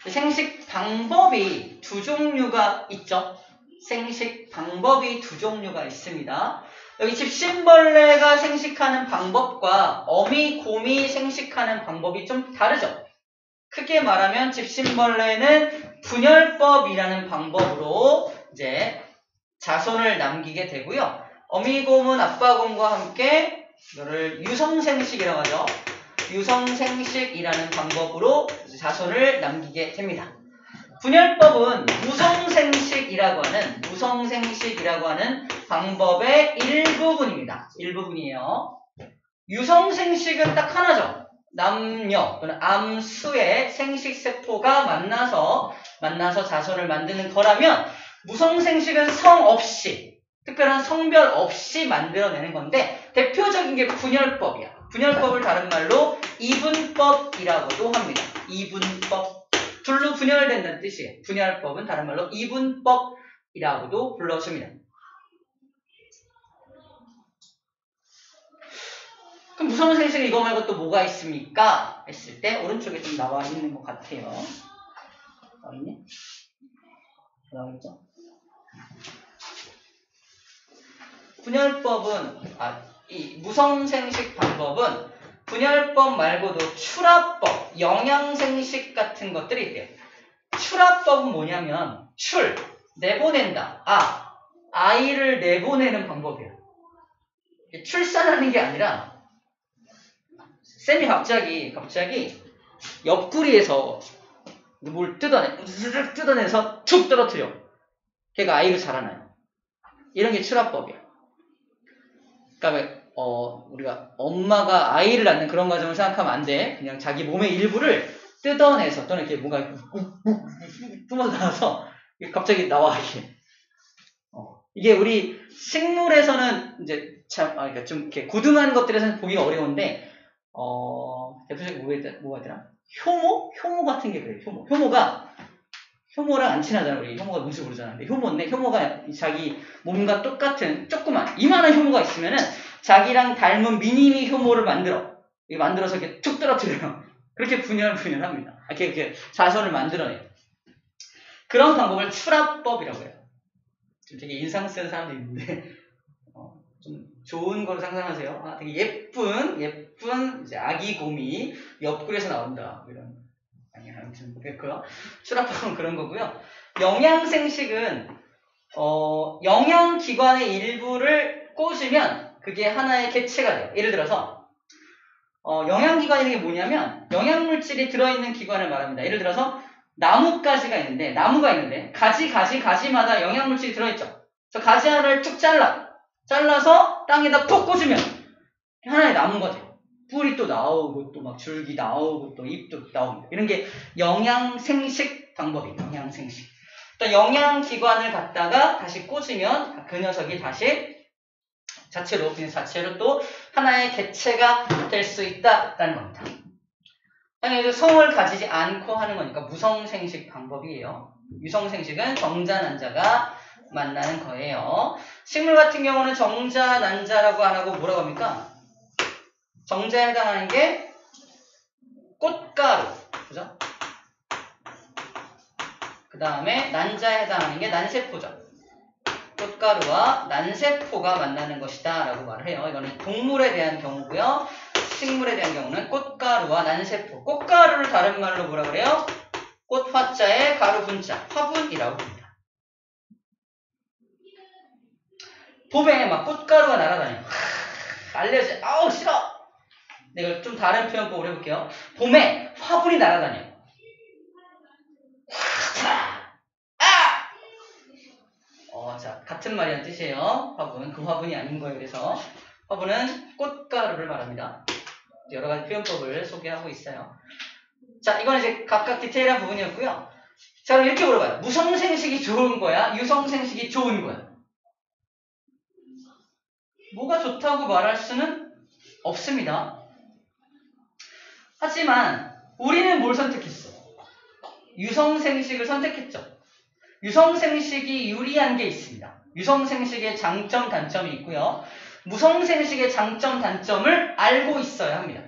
생식 방법이 두 종류가 있죠. 생식 방법이 두 종류가 있습니다. 여기 집신벌레가 생식하는 방법과 어미, 곰이 생식하는 방법이 좀 다르죠. 크게 말하면 집신벌레는 분열법이라는 방법으로 이제 자손을 남기게 되고요. 어미곰은 아빠곰과 함께 이거를 유성생식이라고 하죠. 유성생식이라는 방법으로 자손을 남기게 됩니다. 분열법은 무성생식이라고 하는 방법의 일부분입니다. 일부분이에요. 유성생식은 딱 하나죠. 남녀 또는 암수의 생식세포가 만나서 자손을 만드는 거라면 무성생식은 성 없이 특별한 성별 없이 만들어내는 건데 대표적인 게 분열법이야. 분열법을 다른 말로 이분법이라고도 합니다. 이분법. 둘로 분열된다는 뜻이에요. 분열법은 다른 말로 이분법이라고도 불러줍니다. 그럼 무성생식은 이거 말고 또 뭐가 있습니까? 했을 때 오른쪽에 좀 나와 있는 것 같아요. 나와 있니? 나와있죠? 분열법은 이 무성생식 방법은 분열법 말고도 출합법, 영양생식 같은 것들이 있대요. 출합법은 뭐냐면 내보낸다. 아이를 내보내는 방법이에요. 출산하는 게 아니라 쌤이 갑자기 옆구리에서 뭘 뜯어내서 툭 떨어뜨려. 걔가 아이로 자라나요. 이런 게 출합법이야. 그러니까 우리가 엄마가 아이를 낳는 그런 과정을 생각하면 안 돼. 그냥 자기 몸의 일부를 뜯어내서 또는 이렇게 뭔가 뿜어서 나와서 갑자기 나와 이게. 이게 우리 식물에서는 이제 그러니까 좀 이렇게 고등한 것들에서는 보기가 어려운데 대표적인 뭐가 있더라? 효모 같은 게 그래요. 효모랑 안 친하잖아. 우리 효모가 무슨 부르잖아. 근데 효모가 자기 몸과 똑같은 조그만 이만한 효모가 있으면은 자기랑 닮은 미니미 효모를 만들어서 이렇게 툭 떨어뜨려요. 그렇게 분열합니다. 이렇게 자손을 만들어내요. 그런 방법을 출합법이라고 해요. 좀 되게 인상 쓰는 사람도 있는데 좀 좋은 거로 상상하세요. 되게 예쁜 이제 아기 곰이 옆구리에서 나온다. 이런. 아무튼 그렇고요. 출합법은 그런 거고요. 영양생식은 영양기관의 일부를 꽂으면 그게 하나의 개체가 돼요. 예를 들어서 영양기관이라는 게 뭐냐면 영양물질이 들어있는 기관을 말합니다. 예를 들어서 나무가 있는데 가지마다 영양물질이 들어있죠. 그래서 가지 하나를 쭉 잘라서 땅에다 푹 꽂으면 하나의 나무가 돼요. 뿌리 또 나오고 또 막 줄기 나오고 또 잎도 나오고 이런 게 영양생식 방법이에요. 영양생식. 또 영양기관을 갖다가 다시 꽂으면 그 녀석이 다시 자체로 또 하나의 개체가 될 수 있다라는 겁니다. 당연히 성을 가지지 않고 하는 거니까 무성생식 방법이에요. 유성생식은 정자, 난자가 만나는 거예요. 식물 같은 경우는 정자, 난자라고 안 하고 뭐라고 합니까? 정자에 해당하는 게 꽃가루, 그죠? 그 다음에 난자에 해당하는 게 난세포죠. 꽃가루와 난세포가 만나는 것이다 라고 말을 해요. 이거는 동물에 대한 경우고요. 식물에 대한 경우는 꽃가루와 난세포. 꽃가루를 다른 말로 뭐라 그래요? 꽃 화자에 가루 분자, 화분이라고 합니다. 봄에 막 꽃가루가 날아다녀요. 알려져. 아우 싫어. 내가 좀 다른 표현법으로 해볼게요. 봄에 화분이 날아다녀요. 자, 같은 말이란 뜻이에요. 화분. 그 화분이 아닌 거예요. 그래서 화분은 꽃가루를 말합니다. 여러 가지 표현법을 소개하고 있어요. 자, 이건 이제 각각 디테일한 부분이었고요. 자, 그럼 이렇게 물어봐요. 무성생식이 좋은 거야? 유성생식이 좋은 거야? 뭐가 좋다고 말할 수는 없습니다. 하지만 우리는 뭘 선택했어? 유성생식을 선택했죠. 유성생식이 유리한 게 있습니다. 유성생식의 장점, 단점이 있고요. 무성생식의 장점, 단점을 알고 있어야 합니다.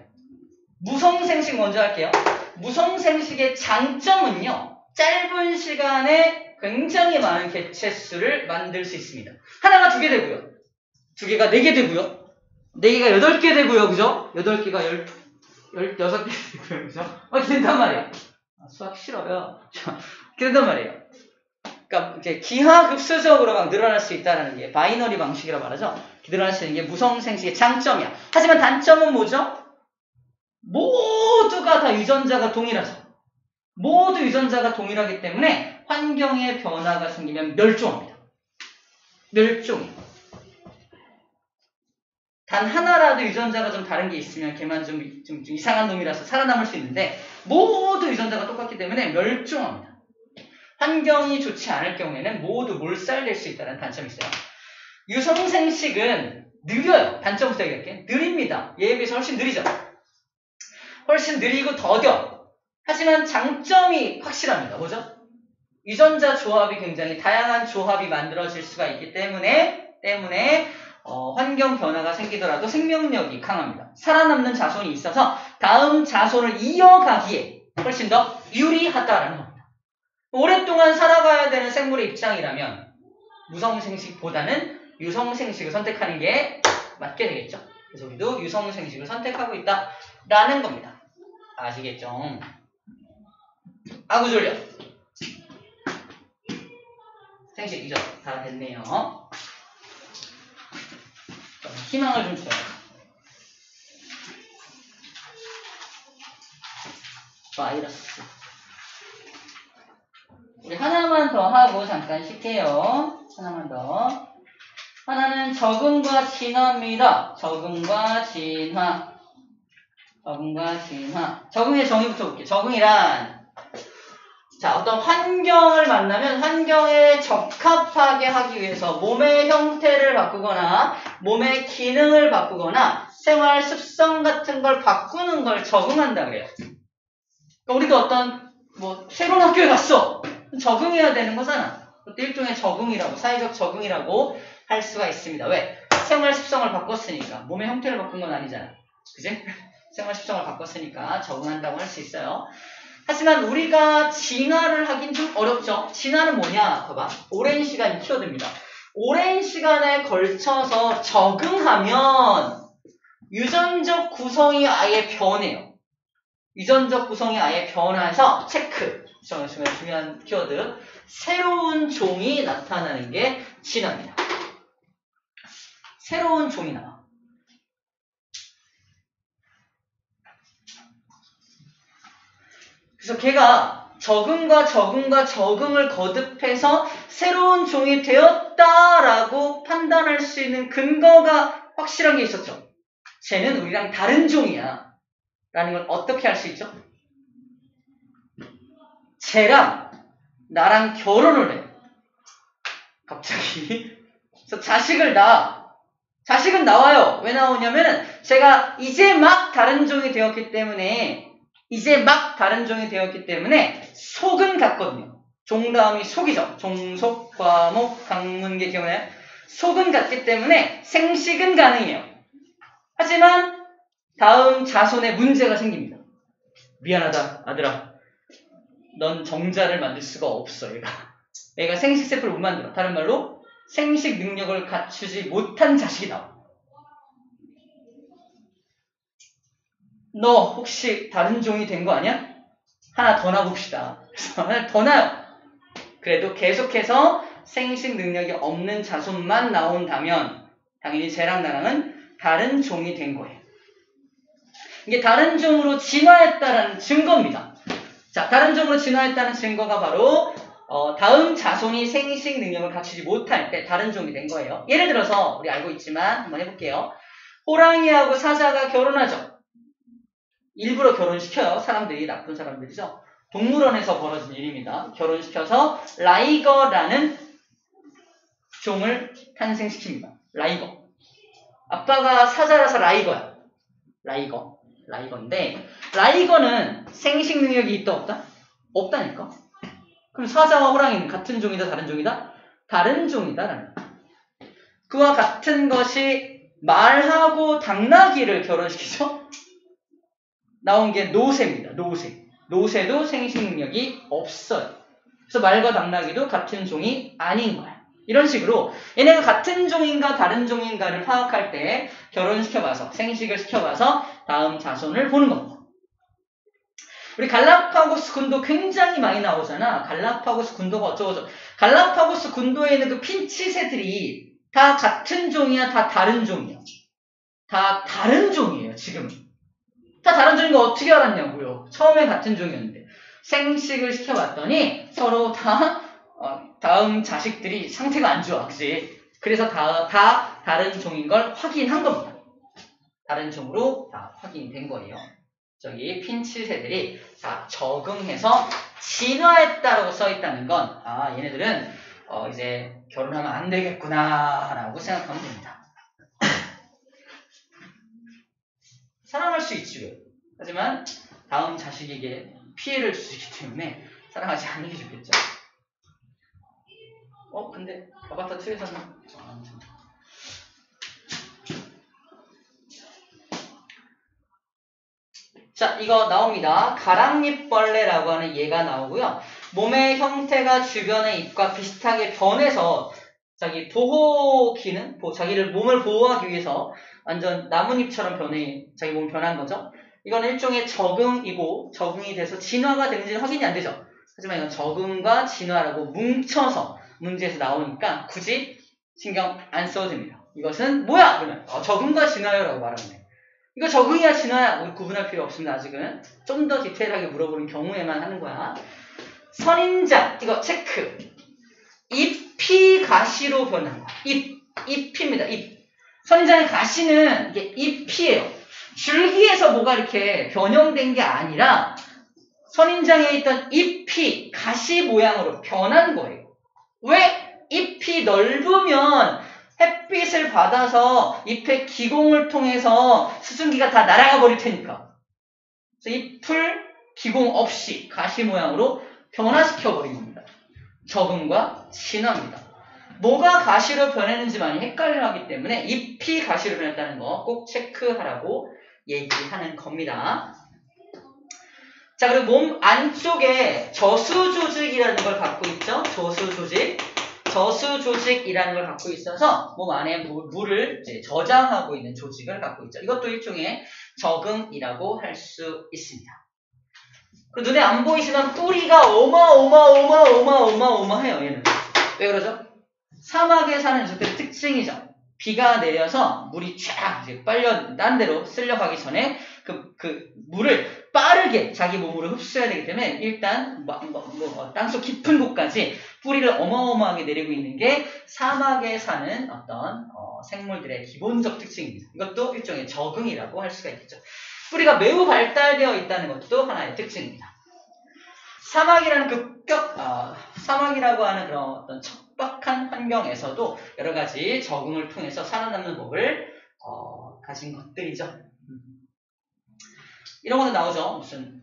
무성생식 먼저 할게요. 무성생식의 장점은요. 짧은 시간에 굉장히 많은 개체수를 만들 수 있습니다. 하나가 2개 되고요. 2개가 4개 되고요. 4개가 8개 되고요. 그죠? 8개가 16개 되고요. 그죠? 이렇게 된단 말이에요. 수학 싫어요. 이렇게 된단 말이에요. 그러니까 이제 기하급수적으로 막 늘어날 수 있다는 게 바이너리 방식이라고 말하죠. 늘어날 수 있는 게 무성생식의 장점이야. 하지만 단점은 뭐죠? 모두가 다 유전자가 동일하죠. 모두 유전자가 동일하기 때문에 환경의 변화가 생기면 멸종합니다. 멸종이에요. 단 하나라도 유전자가 좀 다른 게 있으면 걔만 좀 이상한 놈이라서 살아남을 수 있는데 모두 유전자가 똑같기 때문에 멸종합니다. 환경이 좋지 않을 경우에는 모두 몰살될 수 있다는 단점이 있어요. 유성생식은 느려요. 단점부터 얘기할게. 느립니다. 얘에 비해서 훨씬 느리죠. 훨씬 느리고 더뎌. 하지만 장점이 확실합니다. 뭐죠? 유전자 조합이 굉장히 다양한 조합이 만들어질 수가 있기 때문에 환경 변화가 생기더라도 생명력이 강합니다. 살아남는 자손이 있어서 다음 자손을 이어가기에 훨씬 더 유리하다라는 겁니다. 오랫동안 살아가야 되는 생물의 입장이라면 무성생식보다는 유성생식을 선택하는 게 맞게 되겠죠. 그래서 우리도 유성생식을 선택하고 있다라는 겁니다. 아시겠죠? 아구 졸려. 생식 이죠? 다 됐네요. 희망을 좀 줘요. 바이러스. 우리 하나만 더 하고 잠깐 쉴게요. 하나만 더. 하나는 적응과 진화입니다. 적응과 진화. 적응과 진화. 적응의 정의부터 볼게요. 적응이란 자, 어떤 환경을 만나면 환경에 적합하게 하기 위해서 몸의 형태를 바꾸거나 몸의 기능을 바꾸거나 생활 습성 같은 걸 바꾸는 걸 적응한다 그래요. 그러니까 우리도 어떤 새로운 학교에 갔어. 적응해야 되는 거잖아. 그것도 일종의 적응이라고, 사회적 적응이라고 할 수가 있습니다. 왜? 생활 습성을 바꿨으니까. 몸의 형태를 바꾼 건 아니잖아. 그지? 생활 습성을 바꿨으니까 적응한다고 할 수 있어요. 하지만 우리가 진화를 하긴 좀 어렵죠. 진화는 뭐냐? 봐봐. 오랜 시간 키워드입니다. 오랜 시간에 걸쳐서 적응하면 유전적 구성이 아예 변해요. 유전적 구성이 아예 변해서 체크. 중요한 키워드. 새로운 종이 나타나는 게 진화입니다. 새로운 종이 나와. 그래서 걔가 적응을 거듭해서 새로운 종이 되었다라고 판단할 수 있는 근거가 확실한 게 있었죠. 쟤는 우리랑 다른 종이야. 라는 걸 어떻게 알 수 있죠? 쟤랑 나랑 결혼을 해. 갑자기. 그래서 자식은 나와요. 왜 나오냐면은 제가 이제 막 다른 종이 되었기 때문에 속은 같거든요. 종 다음이 속이죠. 종속, 과목, 강문계 기억나요? 속은 같기 때문에 생식은 가능해요. 하지만 다음 자손에 문제가 생깁니다. 미안하다 아들아. 넌 정자를 만들 수가 없어. 얘가 생식세포를 못 만들어. 다른 말로 생식 능력을 갖추지 못한 자식이 나와. 너 혹시 다른 종이 된 거 아니야? 하나 더 놔봅시다. 그래서 하나 더 놔요. 그래도 계속해서 생식 능력이 없는 자손만 나온다면 당연히 쟤랑 나랑은 다른 종이 된 거예요. 이게 다른 종으로 진화했다는 증거입니다. 자, 다른 종으로 진화했다는 증거가 바로 다음 자손이 생식 능력을 갖추지 못할 때 다른 종이 된 거예요. 예를 들어서 우리 알고 있지만 한번 해볼게요. 호랑이하고 사자가 결혼하죠. 일부러 결혼시켜요. 사람들이, 나쁜 사람들이죠. 동물원에서 벌어진 일입니다. 결혼시켜서 라이거라는 종을 탄생시킵니다. 라이거. 아빠가 사자라서 라이거야. 라이거인데 라이거는 생식 능력이 있다 없다? 없다니까. 그럼 사자와 호랑이는 같은 종이다 다른 종이다? 다른 종이다라는 거야. 그와 같은 것이 말하고 당나귀를 결혼시키죠. 나온 게 노새입니다. 노새도 생식 능력이 없어요. 그래서 말과 당나귀도 같은 종이 아닌 거야. 이런 식으로 얘네가 같은 종인가 다른 종인가를 파악할 때 결혼시켜봐서 생식을 시켜봐서 다음 자손을 보는 겁니다. 우리 갈라파고스 군도 굉장히 많이 나오잖아. 갈라파고스 군도가 어쩌고저쩌고. 갈라파고스 군도에 있는 그 핀치새들이 다 같은 종이야? 다 다른 종이야? 다 다른 종이에요. 지금은. 다 다른 종인 거 어떻게 알았냐고요. 처음에 같은 종이었는데 생식을 시켜봤더니 서로 다음 자식들이 상태가 안 좋아. 그치? 그래서 다 다른 종인 걸 확인한 겁니다. 다른 종으로 다 확인된 거예요. 저기 핀치새들이 다 적응해서 진화했다라고 써있다는 건 얘네들은 이제 결혼하면 안 되겠구나 라고 생각하면 됩니다. 사랑할 수 있지. 하지만 다음 자식에게 피해를 줄 수 있기 때문에 사랑하지 않는 게 좋겠죠. 근데 아바타 2에서는 자, 이거 나옵니다. 가랑잎벌레라고 하는 얘가 나오고요. 몸의 형태가 주변의 잎과 비슷하게 변해서 자기 보호 기능, 자기를 몸을 보호하기 위해서 완전 나뭇잎처럼 자기 몸이 변한 거죠. 이건 일종의 적응이고 적응이 돼서 진화가 되는지는 확인이 안 되죠. 하지만 이건 적응과 진화라고 뭉쳐서 문제에서 나오니까 굳이 신경 안 써도 됩니다. 이것은 뭐야? 그러면 적응과 진화요라고 말하면 돼. 이거 적응이야 진화야 우리 구분할 필요 없습니다. 아직은 좀 더 디테일하게 물어보는 경우에만 하는 거야. 선인장 이거 체크. 잎이 가시로 변한 거야. 잎입니다. 잎. 선인장의 가시는 이게 잎이에요. 줄기에서 뭐가 이렇게 변형된 게 아니라 선인장에 있던 잎이 가시 모양으로 변한 거예요. 왜? 잎이 넓으면 햇빛을 받아서 잎의 기공을 통해서 수증기가 다 날아가 버릴 테니까. 그래서 잎을 기공 없이 가시 모양으로 변화시켜 버린 겁니다. 적응과 진화입니다. 뭐가 가시로 변했는지 많이 헷갈려 하기 때문에 잎이 가시로 변했다는 거 꼭 체크하라고 얘기하는 겁니다. 자, 그리고 몸 안쪽에 저수조직이라는 걸 갖고 있죠. 저수조직이라는 걸 갖고 있어서 몸 안에 물을 이제 저장하고 있는 조직을 갖고 있죠. 이것도 일종의 적응이라고 할 수 있습니다. 그리고 눈에 안 보이지만 뿌리가 어마어마해요. 얘는. 왜 그러죠? 사막에 사는 녀석들의 특징이죠. 비가 내려서 물이 쫙 이제 빨려 딴 데로 쓸려가기 전에 그 물을 빠르게 자기 몸으로 흡수해야 되기 때문에 일단 땅속 깊은 곳까지 뿌리를 어마어마하게 내리고 있는 게 사막에 사는 어떤 생물들의 기본적 특징입니다. 이것도 일종의 적응이라고 할 수가 있겠죠. 뿌리가 매우 발달되어 있다는 것도 하나의 특징입니다. 사막이라고 하는 그런 어떤 척박한 환경에서도 여러 가지 적응을 통해서 살아남는 법을 가진 것들이죠. 이런 것도 나오죠. 무슨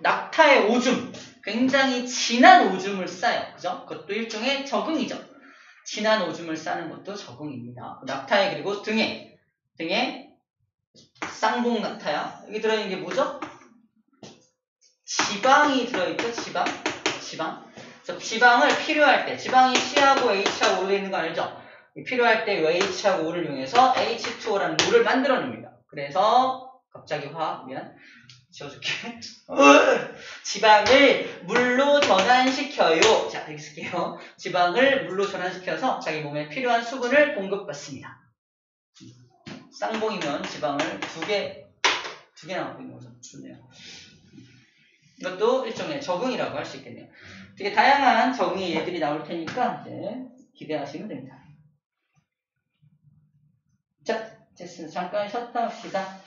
낙타의 오줌, 굉장히 진한 오줌을 싸요. 그죠? 그것도 일종의 적응이죠. 진한 오줌을 싸는 것도 적응입니다. 낙타의 그리고 등에 쌍봉 낙타야. 여기 들어있는 게 뭐죠? 지방이 들어있죠. 지방. 그래서 지방을 필요할 때, 지방이 C하고 H하고 O에 있는 거 알죠? 필요할 때 H하고 O를 이용해서 H2O라는 물을 만들어냅니다. 그래서 갑자기 미안. 지워줄게. 지방을 물로 전환시켜요. 자, 여기 쓸게요. 지방을 물로 전환시켜서 자기 몸에 필요한 수분을 공급받습니다. 쌍봉이면 지방을 두 개나 갖고 있는 거죠. 좋네요. 이것도 일종의 적응이라고 할 수 있겠네요. 되게 다양한 적응의 예들이 나올 테니까 이제 기대하시면 됩니다. 자, 됐습니다. 잠깐 쉬었다 합시다.